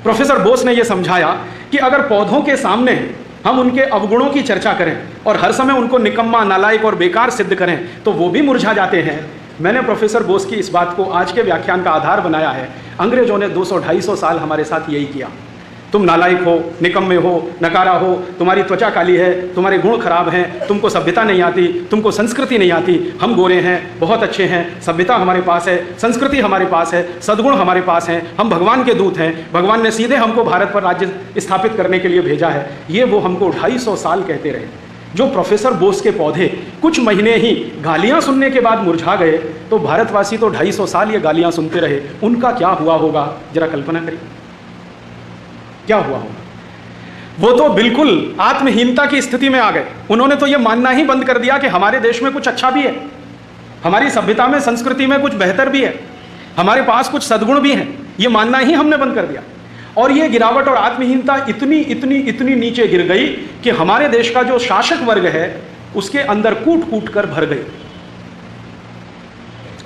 Professor Bose ने यह समझाया कि अगर पौधों के सामने हम उनके अवगुणों की चर्चा करें और हर समय उनको निकम्मा, नालायक और बेकार सिद्ध करें तो वो भी मुरझा जाते हैं। मैंने प्रोफेसर बोस की इस बात को आज के व्याख्यान का आधार बनाया है। अंग्रेजों ने 200-250 साल हमारे साथ यही किया। तुम नालायक हो, निकम्मे हो, नकारा हो, तुम्हारी त्वचा काली है, तुम्हारे गुण खराब हैं, तुमको सभ्यता नहीं आती, तुमको संस्कृति नहीं आती। हम गोरे हैं, बहुत अच्छे हैं, सभ्यता हमारे पास है, संस्कृति हमारे पास है, सद्गुण हमारे पास हैं, हम भगवान के दूत हैं, भगवान ने सीधे हमको भारत पर राज्य स्थापित करने के लिए भेजा है। ये वो हमको 250 साल कहते रहे। जो प्रोफेसर बोस के पौधे कुछ महीने ही गालियां सुनने के बाद मुरझा गए, तो भारतवासी तो 250 साल ये गालियां सुनते रहे। उनका क्या हुआ होगा, जरा कल्पना करिए, क्या हुआ होगा। वो तो बिल्कुल आत्महीनता की स्थिति में आ गए। उन्होंने तो ये मानना ही बंद कर दिया कि हमारे देश में कुछ अच्छा भी है, हमारी सभ्यता में, संस्कृति में कुछ बेहतर भी है, हमारे पास कुछ सद्गुण भी हैं। ये मानना ही हमने बंद कर दिया। और ये गिरावट और आत्महीनता इतनी इतनी इतनी नीचे गिर गई कि हमारे देश का जो शासक वर्ग है उसके अंदर कूट कूट कर भर गई।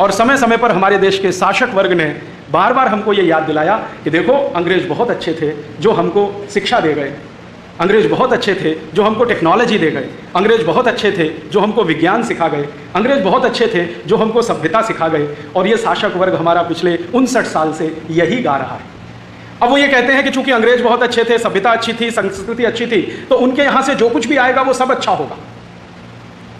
और समय समय पर हमारे देश के शासक वर्ग ने बार बार हमको ये याद दिलाया कि देखो, अंग्रेज बहुत अच्छे थे जो हमको शिक्षा दे गए, अंग्रेज बहुत अच्छे थे जो हमको टेक्नोलॉजी दे गए, अंग्रेज बहुत अच्छे थे जो हमको विज्ञान सिखा गए, अंग्रेज बहुत अच्छे थे जो हमको सभ्यता सिखा गए। और ये शासक वर्ग हमारा पिछले 59 साल से यही गा रहा है। अब वो ये कहते हैं कि चूंकि अंग्रेज बहुत अच्छे थे, सभ्यता अच्छी थी, संस्कृति अच्छी थी, तो उनके यहाँ से जो कुछ भी आएगा वो सब अच्छा होगा।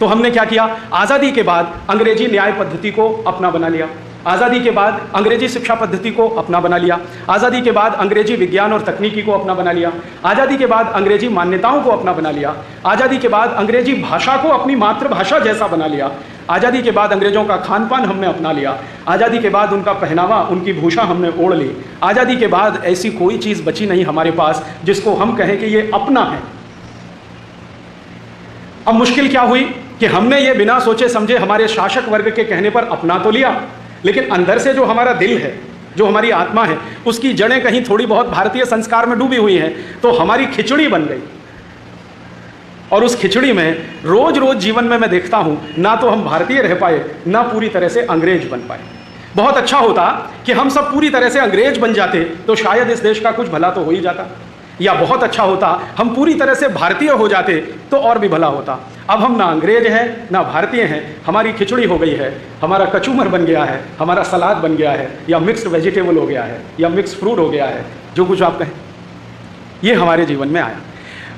तो हमने क्या किया, आज़ादी के बाद अंग्रेजी न्याय पद्धति को अपना बना लिया, आज़ादी के बाद अंग्रेजी शिक्षा पद्धति को अपना बना लिया, आज़ादी के बाद अंग्रेजी विज्ञान और तकनीकी को अपना बना लिया, आज़ादी के बाद अंग्रेजी मान्यताओं को अपना बना लिया, आज़ादी के बाद अंग्रेजी भाषा को अपनी मातृभाषा जैसा बना लिया, आज़ादी के बाद अंग्रेजों का खान पान हमने अपना लिया, आज़ादी के बाद उनका पहनावा, उनकी भूषा हमने ओढ़ ली। आज़ादी के बाद ऐसी कोई चीज़ बची नहीं हमारे पास जिसको हम कहें कि ये अपना है। अब मुश्किल क्या हुई कि हमने ये बिना सोचे समझे हमारे शासक वर्ग के कहने पर अपना तो लिया, लेकिन अंदर से जो हमारा दिल है, जो हमारी आत्मा है, उसकी जड़ें कहीं थोड़ी बहुत भारतीय संस्कार में डूबी हुई हैं, तो हमारी खिचड़ी बन गई। और उस खिचड़ी में रोज रोज जीवन में मैं देखता हूं, ना तो हम भारतीय रह पाए, ना पूरी तरह से अंग्रेज बन पाए। बहुत अच्छा होता कि हम सब पूरी तरह से अंग्रेज बन जाते तो शायद इस देश का कुछ भला तो हो ही जाता, या बहुत अच्छा होता हम पूरी तरह से भारतीय हो जाते तो और भी भला होता। अब हम ना अंग्रेज हैं ना भारतीय हैं, हमारी खिचड़ी हो गई है, हमारा कचूमर बन गया है, हमारा सलाद बन गया है, या मिक्स्ड वेजिटेबल हो गया है, या मिक्स फ्रूट हो गया है, जो कुछ आप कहें। ये हमारे जीवन में आया।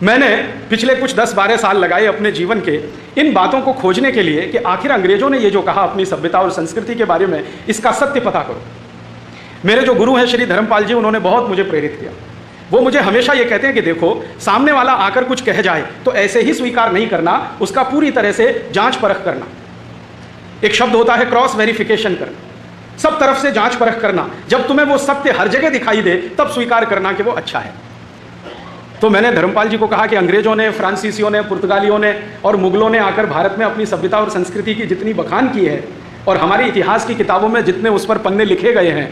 मैंने पिछले कुछ 10-12 साल लगाए अपने जीवन के इन बातों को खोजने के लिए कि आखिर अंग्रेजों ने ये जो कहा अपनी सभ्यता और संस्कृति के बारे में, इसका सत्य पता करो। मेरे जो गुरु हैं श्री धर्मपाल जी, उन्होंने बहुत मुझे प्रेरित किया। वो मुझे हमेशा ये कहते हैं कि देखो, सामने वाला आकर कुछ कह जाए तो ऐसे ही स्वीकार नहीं करना, उसका पूरी तरह से जांच परख करना। एक शब्द होता है क्रॉस वेरिफिकेशन करना, सब तरफ से जांच परख करना। जब तुम्हें वो सत्य हर जगह दिखाई दे तब स्वीकार करना कि वो अच्छा है। तो मैंने धर्मपाल जी को कहा कि अंग्रेजों ने, फ्रांसीसियों ने, पुर्तगालियों ने और मुगलों ने आकर भारत में अपनी सभ्यता और संस्कृति की जितनी बखान की है, और हमारे इतिहास की किताबों में जितने उस पर पन्ने लिखे गए हैं,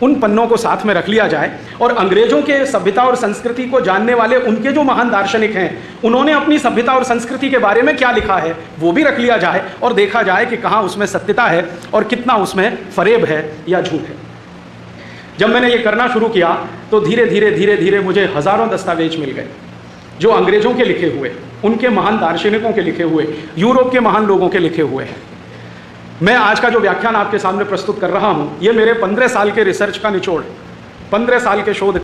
उन पन्नों को साथ में रख लिया जाए, और अंग्रेजों के सभ्यता और संस्कृति को जानने वाले उनके जो महान दार्शनिक हैं, उन्होंने अपनी सभ्यता और संस्कृति के बारे में क्या लिखा है वो भी रख लिया जाए, और देखा जाए कि कहाँ उसमें सत्यता है और कितना उसमें फरेब है या झूठ है। जब मैंने ये करना शुरू किया तो धीरे धीरे धीरे धीरे मुझे हजारों दस्तावेज मिल गए जो अंग्रेजों के लिखे हुए, उनके महान दार्शनिकों के लिखे हुए, यूरोप के महान लोगों के लिखे हुए हैं। मैं आज का जो व्याख्यान आपके सामने प्रस्तुत कर रहा हूं, ये मेरे 15 साल के रिसर्च का निचोड़, 15 साल के शोध